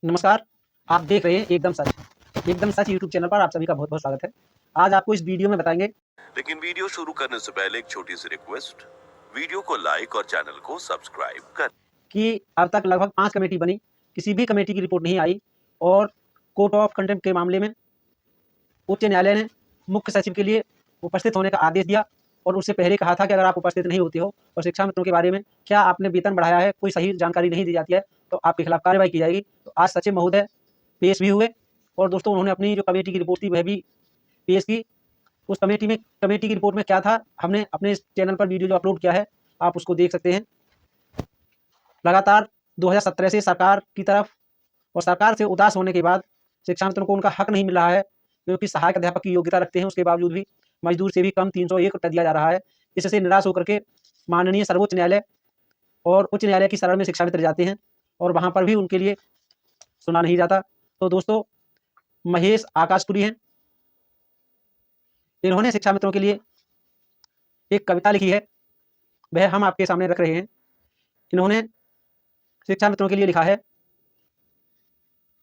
नमस्कार, आप देख रहे हैं एकदम सच यूट्यूब चैनल पर आप सभी का बहुत-बहुत स्वागत है। आज आपको इस वीडियो में बताएंगे। लेकिन वीडियो शुरू करने से पहले एक छोटी सी रिक्वेस्ट, वीडियो को लाइक और चैनल को सब्सक्राइब कर। कि अब तक लगभग 5 कमेटी बनी, किसी भी कमेटी की रिपोर्ट नहीं आई और कोर्ट ऑफ कंटेम्प्ट के मामले में उच्च न्यायालय ने मुख्य सचिव के लिए उपस्थित होने का आदेश दिया और उससे पहले कहा था कि अगर आप उपस्थित नहीं होते हो और शिक्षा मित्रों के बारे में क्या आपने वेतन बढ़ाया है, कोई सही जानकारी नहीं दी जाती है, तो आपके खिलाफ कार्रवाई की जाएगी। तो आज सचिव महोदय पेश भी हुए और दोस्तों उन्होंने अपनी जो कमेटी की रिपोर्ट थी वह भी पेश की। उस कमेटी की रिपोर्ट में क्या था, हमने अपने इस चैनल पर वीडियो जो अपलोड किया है, आप उसको देख सकते हैं। लगातार 2017 से सरकार की तरफ और सरकार से उदास होने के बाद शिक्षा मित्रों को उनका हक नहीं मिल रहा है, क्योंकि सहायक अध्यापक की योग्यता रखते हैं, उसके बावजूद भी मजदूर से भी कम 301 रुपया दिया जा रहा है। इससे निराश होकर के माननीय सर्वोच्च न्यायालय और उच्च न्यायालय की शरण में शिक्षा मित्र जाते हैं और वहां पर भी उनके लिए सुना नहीं जाता। तो दोस्तों महेश आकाशपुरी हैं, इन्होंने शिक्षा मित्रों के लिए एक कविता लिखी है, वह हम आपके सामने रख रहे हैं। इन्होंने शिक्षा मित्रों के लिए लिखा है,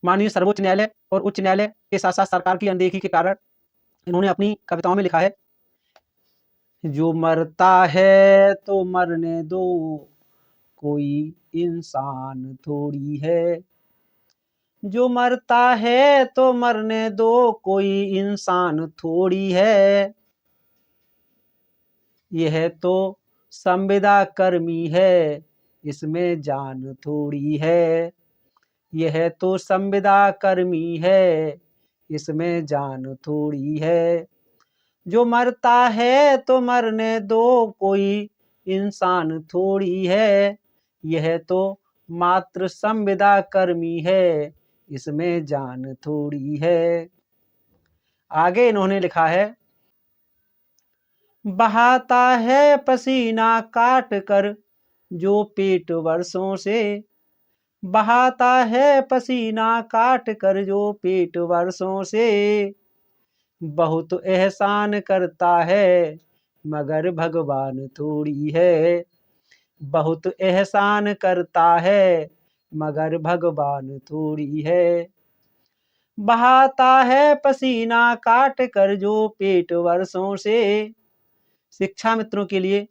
माननीय सर्वोच्च न्यायालय और उच्च न्यायालय के साथ साथ सरकार की अनदेखी के कारण इन्होंने अपनी कविताओं में लिखा है, जो मरता है तो मरने दो, कोई इंसान थोड़ी है। जो मरता है तो मरने दो, कोई इंसान थोड़ी है। यह तो संविदा कर्मी है, इसमें जान थोड़ी है। यह तो संविदा कर्मी है, इसमें जान थोड़ी है। जो मरता है तो मरने दो, कोई इंसान थोड़ी है। यह तो मात्र संविदा कर्मी है, इसमें जान थोड़ी है। आगे इन्होंने लिखा है, बहाता है पसीना काट कर जो पेट वर्षों से। बहाता है पसीना काट कर जो पेट वर्षों से। बहुत एहसान करता है मगर भगवान थोड़ी है। बहुत एहसान करता है मगर भगवान थोड़ी है। बहाता है पसीना काट कर जो पेट वर्षों से। शिक्षा मित्रों के लिए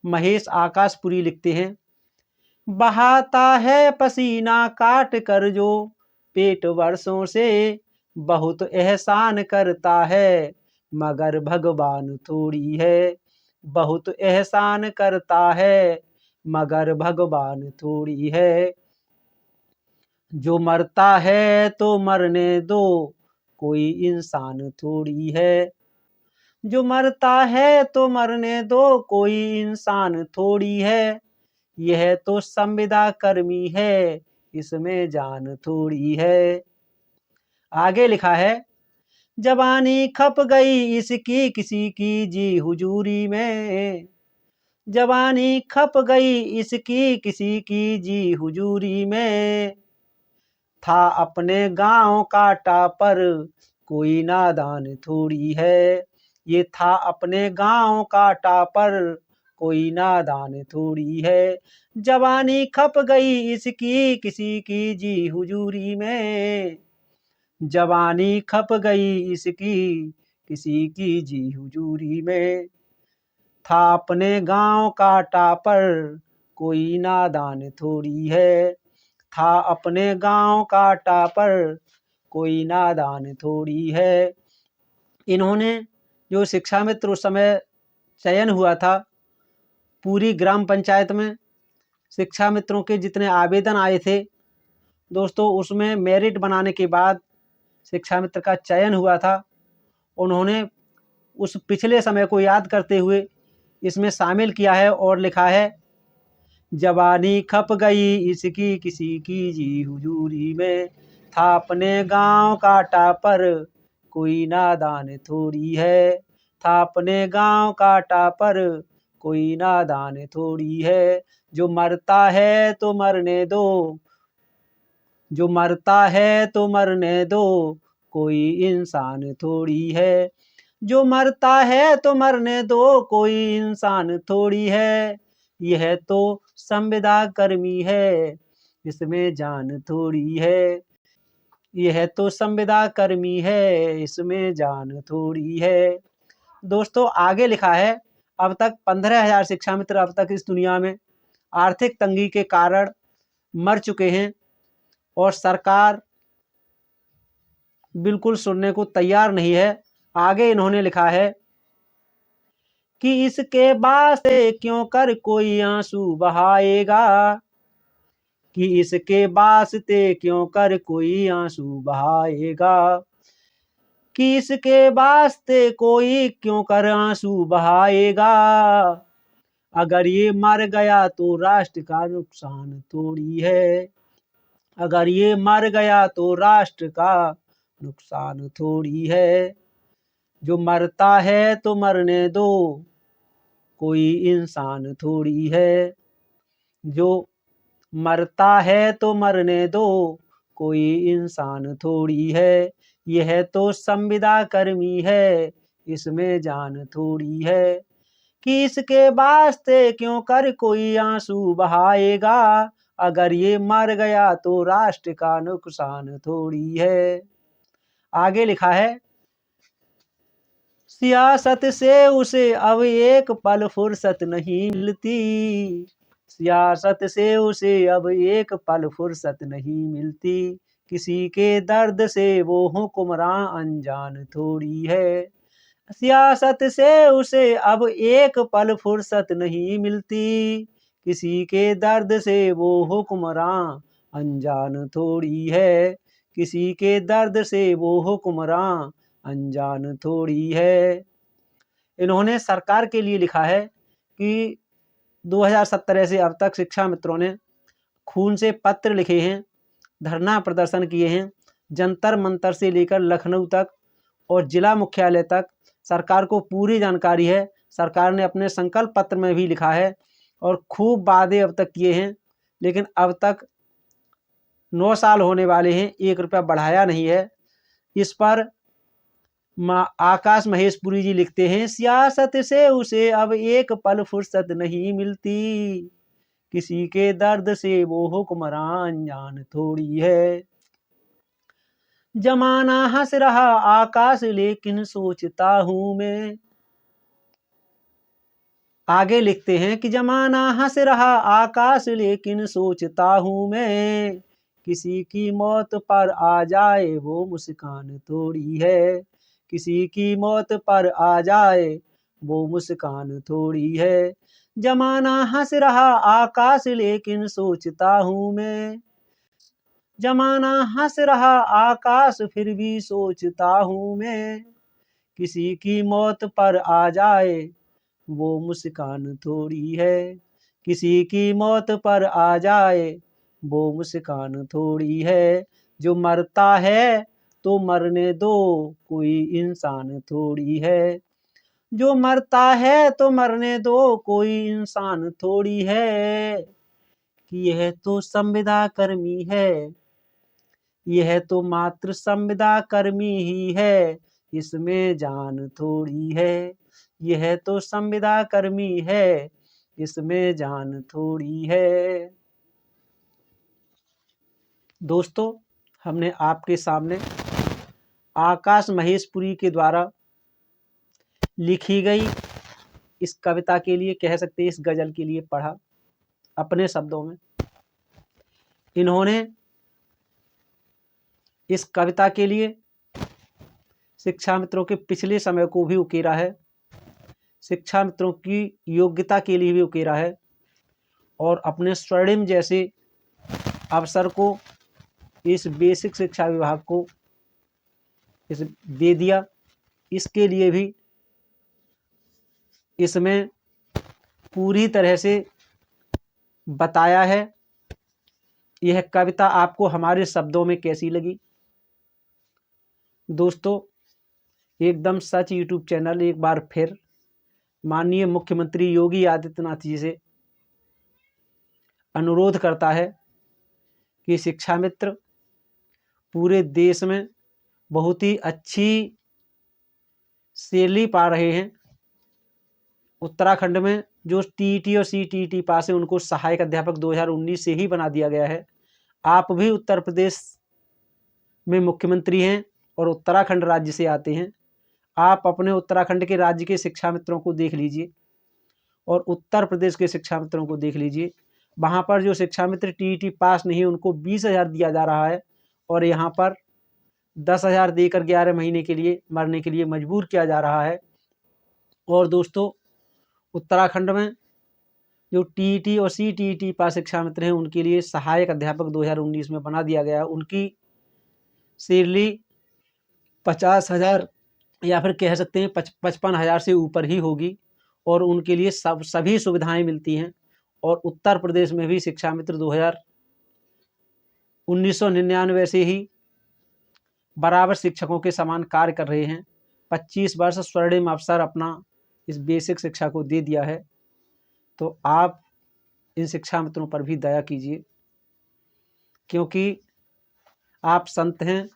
महेश आकाशपुरी लिखते हैं, बहाता है पसीना काट कर जो पेट वर्षों से। बहुत एहसान करता है मगर भगवान थोड़ी है। बहुत एहसान करता है मगर भगवान थोड़ी है। जो मरता है तो मरने दो, कोई इंसान थोड़ी है। जो मरता है तो मरने दो, कोई इंसान थोड़ी है। यह तो संविदा कर्मी है, इसमें जान थोड़ी है। आगे लिखा है, जवानी खप गई इसकी किसी की जी हुजूरी में। जवानी खप गई इसकी किसी की जी हुजूरी में। था अपने गांव काटा पर कोई नादान थोड़ी है। ये था अपने गांव काटा पर कोई नादान थोड़ी है। जवानी खप गई इसकी किसी की जी हुजूरी में। जवानी खप गई इसकी किसी की जी हुजूरी में। था अपने गांव काटा पर कोई नादान थोड़ी है। था अपने गांव काटा पर कोई नादान थोड़ी है। इन्होंने जो शिक्षा मित्र उस समय चयन हुआ था, पूरी ग्राम पंचायत में शिक्षा मित्रों के जितने आवेदन आए थे दोस्तों, उसमें मेरिट बनाने के बाद शिक्षा मित्र का चयन हुआ था। उन्होंने उस पिछले समय को याद करते हुए इसमें शामिल किया है और लिखा है, जवानी खप गई इसकी किसी की जी हुजूरी में। था अपने गांव काटा पर कोई नादान थोड़ी है। था अपने गांव काटा पर कोई नादान थोड़ी है। जो मरता है तो मरने दो, जो मरता है तो मरने दो, कोई इंसान थोड़ी है। जो मरता है तो मरने दो, कोई इंसान थोड़ी है। यह तो संविदा कर्मी है, इसमें जान थोड़ी है, यह तो संविदा कर्मी है, इसमें जान थोड़ी है। दोस्तों आगे लिखा है, अब तक 15,000 शिक्षा मित्र अब तक इस दुनिया में आर्थिक तंगी के कारण मर चुके हैं और सरकार बिल्कुल सुनने को तैयार नहीं है। आगे इन्होंने लिखा है कि इसके वास्ते क्यों कर कोई आंसू बहाएगा, कि इसके वास्ते क्यों कर कोई आंसू बहाएगा, कि इसके वास्ते कोई क्यों कर आंसू बहाएगा। अगर ये मर गया तो राष्ट्र का नुकसान थोड़ी है, अगर ये मर गया तो राष्ट्र का नुकसान थोड़ी है। जो मरता है तो मरने दो, कोई इंसान थोड़ी है। जो मरता है तो मरने दो, कोई इंसान थोड़ी है। यह तो संविदा कर्मी है, इसमें जान थोड़ी है। कि इसके वास्ते क्यों कर कोई आंसू बहाएगा, अगर ये मर गया तो राष्ट्र का नुकसान थोड़ी है। आगे लिखा है, सियासत से उसे अब एक पल फुर्सत नहीं मिलती, सियासत से उसे अब एक पल फुर्सत नहीं मिलती। किसी के दर्द से वो हुक्मरान अनजान थोड़ी है, सियासत से उसे अब एक पल फुर्सत नहीं मिलती। किसी के दर्द से वो हुक्मरान अनजान थोड़ी है, किसी के दर्द से वो हुक्मरान अनजान थोड़ी है। इन्होंने सरकार के लिए लिखा है कि 2017 से अब तक शिक्षा मित्रों ने खून से पत्र लिखे हैं, धरना प्रदर्शन किए हैं, जंतर मंतर से लेकर लखनऊ तक और जिला मुख्यालय तक सरकार को पूरी जानकारी है। सरकार ने अपने संकल्प पत्र में भी लिखा है और खूब वादे अब तक किए हैं, लेकिन अब तक 9 साल होने वाले हैं, 1 रुपया बढ़ाया नहीं है। इस पर आकाश महेशपुरी जी लिखते हैं, सियासत से उसे अब एक पल फुर्सत नहीं मिलती, किसी के दर्द से वो हुक्मरान अनजान थोड़ी है। जमाना हंस रहा आकाश लेकिन सोचता हूं मैं, आगे लिखते हैं कि जमाना हंस रहा आकाश लेकिन सोचता हूं मैं, किसी की मौत पर आ जाए वो मुस्कान थोड़ी है, किसी की मौत पर आ जाए वो मुस्कान थोड़ी है। जमाना हंस रहा आकाश लेकिन सोचता हूं मैं, जमाना हंस रहा आकाश फिर भी सोचता हूं मैं, किसी की मौत पर आ जाए वो मुस्कान थोड़ी है, किसी की मौत पर आ जाए वो मुस्कान थोड़ी है। जो मरता है तो मरने दो, कोई इंसान थोड़ी है, जो मरता है तो मरने दो, कोई इंसान थोड़ी है। कि यह तो संविदा कर्मी है, यह तो मात्र संविदा कर्मी ही है, इसमें जान थोड़ी है। यह तो संविदा कर्मी है, इसमें जान थोड़ी है। दोस्तों हमने आपके सामने आकाश महेशपुरी के द्वारा लिखी गई इस कविता के लिए, कह सकते हैं इस गजल के लिए पढ़ा अपने शब्दों में। इन्होंने इस कविता के लिए शिक्षा मित्रों के पिछले समय को भी उकेरा है, शिक्षा मित्रों की योग्यता के लिए भी उकेरा है और अपने स्वर्णिम जैसे अवसर को इस बेसिक शिक्षा विभाग को इस दे दिया। इसके लिए भी इसमें पूरी तरह से बताया है। यह कविता आपको हमारे शब्दों में कैसी लगी? दोस्तों एकदम सच यूट्यूब चैनल एक बार फिर माननीय मुख्यमंत्री योगी आदित्यनाथ जी से अनुरोध करता है कि शिक्षा मित्र पूरे देश में बहुत ही अच्छी सैलरी पा रहे हैं। उत्तराखंड में जो टीईटी और सीटीईटी पास है उनको सहायक अध्यापक 2019 से ही बना दिया गया है। आप भी उत्तर प्रदेश में मुख्यमंत्री हैं और उत्तराखंड राज्य से आते हैं। आप अपने उत्तराखंड के राज्य के शिक्षा मित्रों को देख लीजिए और उत्तर प्रदेश के शिक्षा मित्रों को देख लीजिए। वहाँ पर जो शिक्षा मित्र टीईटी पास नहीं है उनको 20,000 दिया जा रहा है और यहाँ पर 10,000 देकर 11 महीने के लिए मरने के लिए मजबूर किया जा रहा है। और दोस्तों, उत्तराखंड में जो टीईटी और सीटीईटी पास शिक्षा मित्र हैं उनके लिए सहायक अध्यापक 2019 में बना दिया गया। उनकी सैलरी 50,000 या फिर कह सकते हैं 55,000 से ऊपर ही होगी और उनके लिए सभी सुविधाएं मिलती हैं। और उत्तर प्रदेश में भी शिक्षा मित्र 1999 से ही बराबर शिक्षकों के समान कार्य कर रहे हैं। 25 वर्ष स्वर्णिम अवसर अपना इस बेसिक शिक्षा को दे दिया है। तो आप इन शिक्षा मित्रों पर भी दया कीजिए, क्योंकि आप संत हैं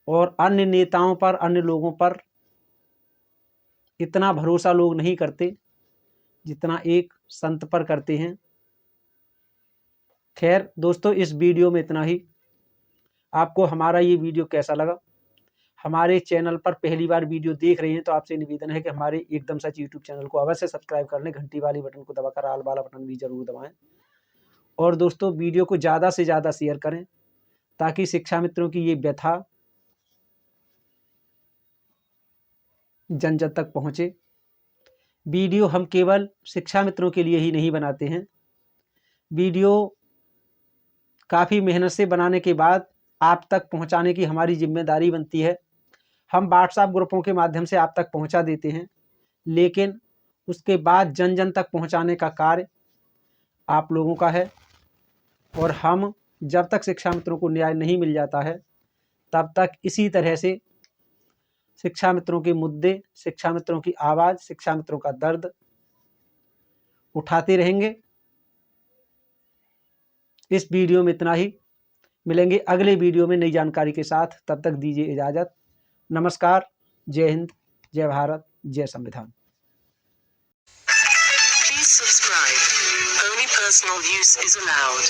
और अन्य नेताओं पर, अन्य लोगों पर इतना भरोसा लोग नहीं करते जितना एक संत पर करते हैं। खैर दोस्तों, इस वीडियो में इतना ही। आपको हमारा ये वीडियो कैसा लगा? हमारे चैनल पर पहली बार वीडियो देख रहे हैं तो आपसे निवेदन है कि हमारे एकदम सच यूट्यूब चैनल को अवश्य सब्सक्राइब कर लें, घंटी वाली बटन को दबाकर आल वाला बटन भी जरूर दबाएं। और दोस्तों, वीडियो को ज़्यादा से ज़्यादा शेयर करें ताकि शिक्षा मित्रों की ये व्यथा जन जन तक पहुँचे। वीडियो हम केवल शिक्षा मित्रों के लिए ही नहीं बनाते हैं। वीडियो काफ़ी मेहनत से बनाने के बाद आप तक पहुंचाने की हमारी जिम्मेदारी बनती है। हम व्हाट्सएप ग्रुपों के माध्यम से आप तक पहुंचा देते हैं, लेकिन उसके बाद जन जन तक पहुंचाने का कार्य आप लोगों का है। और हम जब तक शिक्षा मित्रों को न्याय नहीं मिल जाता है तब तक इसी तरह से शिक्षा मित्रों के मुद्दे, शिक्षा मित्रों की आवाज़, शिक्षा मित्रों का दर्द उठाते रहेंगे। इस वीडियो में इतना ही। मिलेंगे अगले वीडियो में नई जानकारी के साथ। तब तक दीजिए इजाज़त। नमस्कार। जय हिंद, जय भारत, जय संविधान। Please subscribe. Only personal use is allowed.